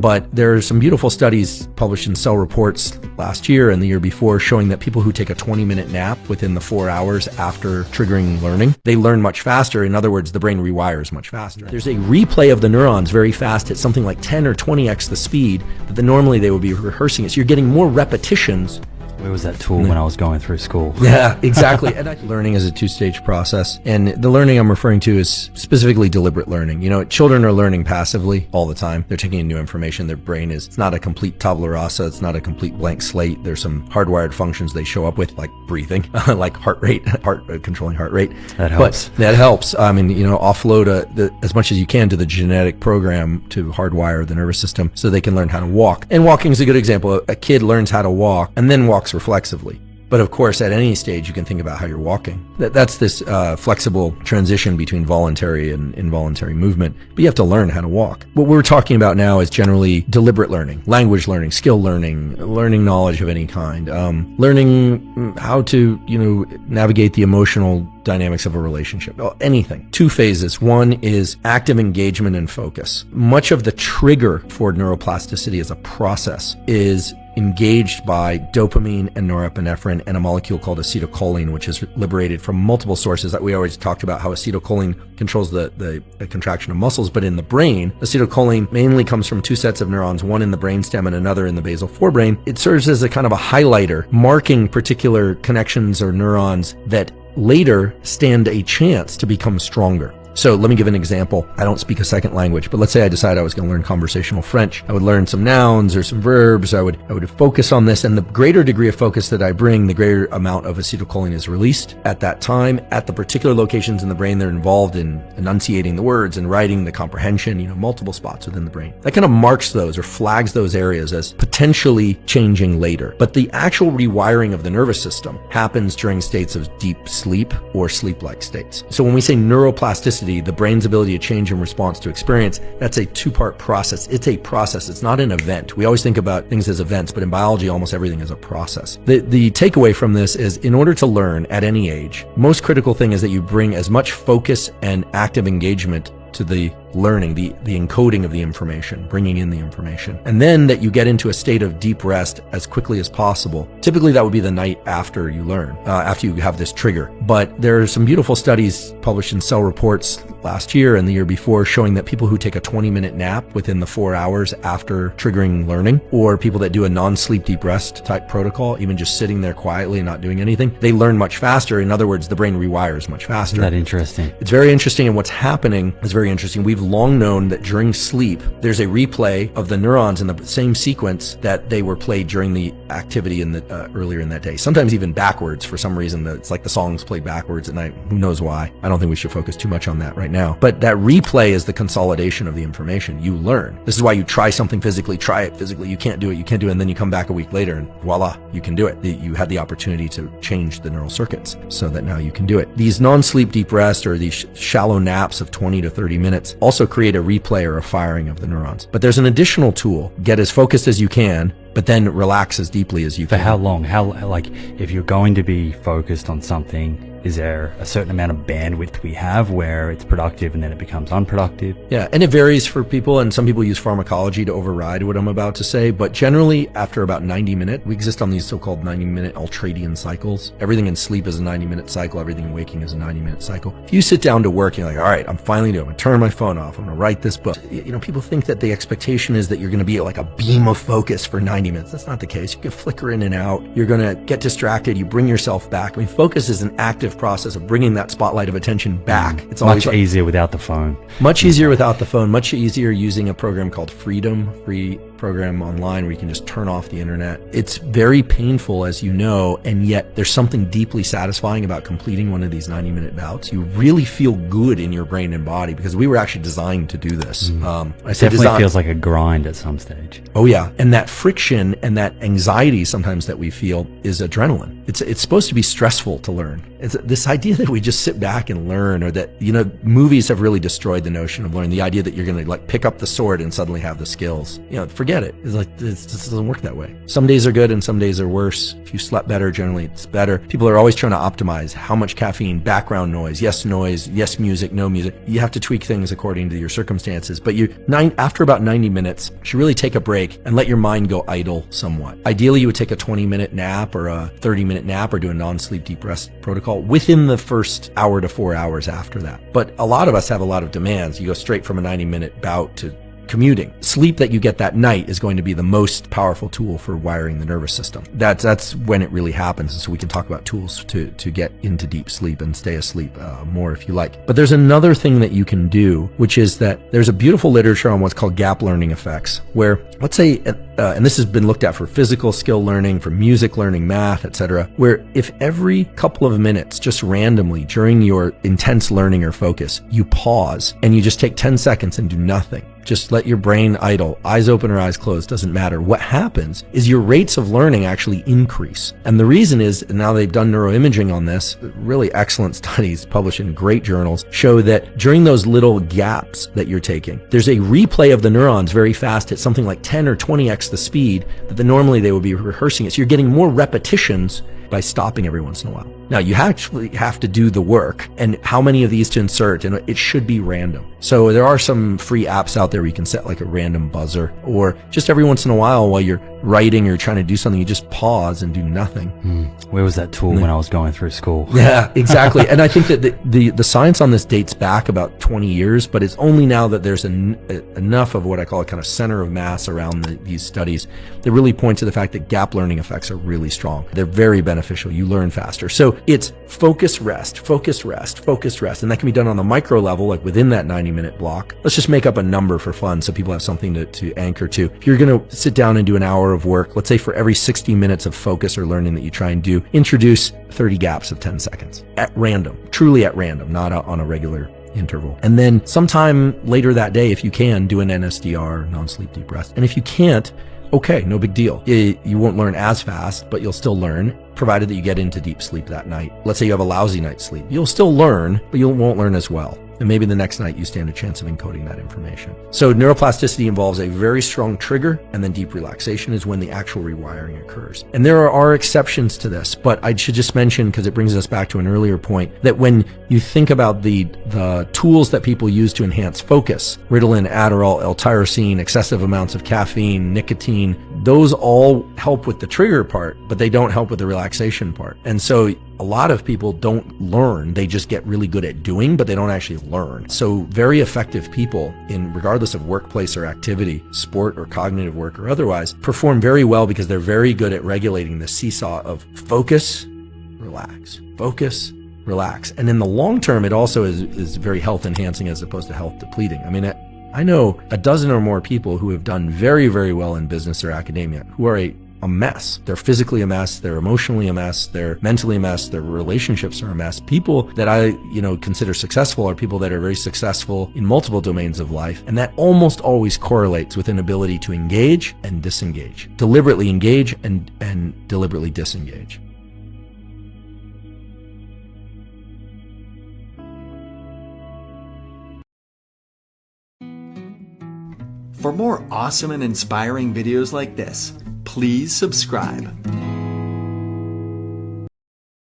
But there are some beautiful studies published in Cell Reports last year and the year before showing that people who take a 20-minute nap within the 4 hours after triggering learning, they learn much faster. In other words, the brain rewires much faster. There's a replay of the neurons very fast at something like 10 or 20x the speed that normally they would be rehearsing it. So you're getting more repetitions. Where was that tool when I was going through school? Yeah, exactly. And learning is a two-stage process. And the learning I'm referring to is specifically deliberate learning. You know, children are learning passively all the time. They're taking in new information. Their brain it's not a complete tabula rasa. It's not a complete blank slate. There's some hardwired functions they show up with, like breathing, like heart rate, controlling heart rate. That helps. But that helps. I mean, you know, offload as much as you can to the genetic program to hardwire the nervous system so they can learn how to walk. And walking is a good example. A kid learns how to walk and then walks reflexively. But of course, at any stage, you can think about how you're walking. That's this flexible transition between voluntary and involuntary movement. But you have to learn how to walk. What we're talking about now is generally deliberate learning, language learning, skill learning, learning knowledge of any kind, learning how to, navigate the emotional dynamics of a relationship, anything. Two phases. One is active engagement and focus. Much of the trigger for neuroplasticity as a process is engaged by dopamine and norepinephrine and a molecule called acetylcholine, which is liberated from multiple sources. That we always talked about how acetylcholine controls the contraction of muscles, but in the brain, acetylcholine mainly comes from two sets of neurons, one in the brainstem and another in the basal forebrain. It serves as a kind of a highlighter, marking particular connections or neurons that later stand a chance to become stronger. So let me give an example. I don't speak a second language, but let's say I decided I was going to learn conversational French. I would learn some nouns or some verbs. I would focus on this, and the greater degree of focus that I bring, the greater amount of acetylcholine is released at that time, at the particular locations in the brain that are involved in enunciating the words and writing the comprehension, multiple spots within the brain. That kind of marks those or flags those areas as potentially changing later. But the actual rewiring of the nervous system happens during states of deep sleep or sleep-like states. So when we say neuroplasticity, the brain's ability to change in response to experience, that's a two-part process. It's a process. It's not an event. We always think about things as events, but in biology, almost everything is a process. The takeaway from this is, in order to learn at any age, most critical thing is that you bring as much focus and active engagement to the learning, the encoding of the information, bringing in the information, and then that you get into a state of deep rest as quickly as possible. Typically, that would be the night after you learn, after you have this trigger. But there are some beautiful studies published in Cell Reports last year and the year before showing that people who take a 20-minute nap within the 4 hours after triggering learning, or people that do a non-sleep deep rest type protocol, even just sitting there quietly and not doing anything, they learn much faster. In other words, the brain rewires much faster. Isn't that interesting? It's very interesting, and what's happening is very interesting. We've long known that during sleep, there's a replay of the neurons in the same sequence that they were played during the activity in the earlier in that day. Sometimes even backwards for some reason. It's like the song's played backwards at night. Who knows why? I don't think we should focus too much on that right now. But that replay is the consolidation of the information. You learn. This is why you try something physically, try it physically. You can't do it, and then you come back a week later and voila, you can do it. You had the opportunity to change the neural circuits so that now you can do it. These non-sleep deep rest or these shallow naps of 20 to 30 minutes also create a replay or a firing of the neurons. But there's an additional tool. Get as focused as you can, but then relax as deeply as you can. For how long? If you're going to be focused on something, is there a certain amount of bandwidth we have where it's productive and then it becomes unproductive? Yeah, and it varies for people, and some people use pharmacology to override what I'm about to say, but generally after about 90 minutes, we exist on these so-called 90-minute ultradian cycles. Everything in sleep is a 90-minute cycle, everything in waking is a 90-minute cycle. If you sit down to work, you're like, all right, I'm finally doing it. I'm going to turn my phone off. I'm going to write this book. People think that the expectation is that you're going to be like a beam of focus for 90 minutes. That's not the case. You can flicker in and out. You're going to get distracted. You bring yourself back. Focus is an active process of bringing that spotlight of attention back. It's always much easier without the phone. Much easier without the phone. Much easier using a program called Freedom, free program online where you can just turn off the internet. It's very painful, as you know, and yet there's something deeply satisfying about completing one of these 90-minute bouts. You really feel good in your brain and body because we were actually designed to do this. It definitely feels like a grind at some stage. Oh yeah, and that friction and that anxiety sometimes that we feel is adrenaline. It's supposed to be stressful to learn. It's this idea that we just sit back and learn, or that movies have really destroyed the notion of learning. The idea that you're going to pick up the sword and suddenly have the skills. Forget forget it. It's like, this doesn't work that way. Some days are good and some days are worse. If you slept better, generally it's better. People are always trying to optimize how much caffeine, background noise, yes music, no music. You have to tweak things according to your circumstances, but after about 90 minutes, you should really take a break and let your mind go idle somewhat. Ideally, you would take a 20-minute nap or a 30-minute nap or do a non-sleep deep rest protocol within the first hour to 4 hours after that. But a lot of us have a lot of demands. You go straight from a 90-minute bout to commuting. Sleep that you get that night is going to be the most powerful tool for wiring the nervous system. That's when it really happens. And so we can talk about tools to get into deep sleep and stay asleep more if you like. But there's another thing that you can do, which is that there's a beautiful literature on what's called gap learning effects, where let's say, and this has been looked at for physical skill learning, for music learning, math, etc., where if every couple of minutes, just randomly during your intense learning or focus, you pause and you just take 10 seconds and do nothing. Just let your brain idle, eyes open or eyes closed, doesn't matter. What happens is your rates of learning actually increase. And the reason is, now they've done neuroimaging on this, really excellent studies published in great journals, show that during those little gaps that you're taking, there's a replay of the neurons very fast at something like 10 or 20x the speed that normally they would be rehearsing it. So you're getting more repetitions by stopping every once in a while. Now, you actually have to do the work and how many of these to insert, and it should be random. So there are some free apps out there where you can set like a random buzzer, or just every once in a while you're writing or trying to do something, you just pause and do nothing. Where was that tool when I was going through school? Yeah, exactly. And I think that the science on this dates back about 20 years, but it's only now that there's enough of what I call a kind of center of mass around these studies that really point to the fact that gap learning effects are really strong. They're very beneficial. You learn faster. So it's focus, rest, focus, rest, focus, rest. And that can be done on the micro level, like within that 90-minute block. Let's just make up a number for fun so people have something to anchor to. If you're going to sit down and do an hour of work, let's say for every 60 minutes of focus or learning that you try and do, introduce 30 gaps of 10 seconds at random, truly at random, not on a regular interval. And then sometime later that day, if you can, do an NSDR, non-sleep deep rest. And if you can't, okay, no big deal. You won't learn as fast, but you'll still learn, provided that you get into deep sleep that night. Let's say you have a lousy night's sleep. You'll still learn, but you won't learn as well. And maybe the next night you stand a chance of encoding that information. So neuroplasticity involves a very strong trigger, and then deep relaxation is when the actual rewiring occurs. And there are exceptions to this, but I should just mention, because it brings us back to an earlier point, that when you think about the tools that people use to enhance focus, Ritalin, Adderall, L-tyrosine, excessive amounts of caffeine, nicotine, those all help with the trigger part, but they don't help with the relaxation part. And so a lot of people don't learn, they just get really good at doing, but they don't actually learn. So very effective people, regardless of workplace or activity, sport or cognitive work or otherwise, perform very well because they're very good at regulating the seesaw of focus, relax, focus, relax. And in the long term, it also is very health enhancing as opposed to health depleting. I mean, I know a dozen or more people who have done very, very well in business or academia who are a mess. They're physically a mess, they're emotionally a mess, they're mentally a mess, their relationships are a mess. People that I consider successful are people that are very successful in multiple domains of life, and that almost always correlates with an ability to engage and disengage. Deliberately engage and deliberately disengage. For more awesome and inspiring videos like this, please subscribe.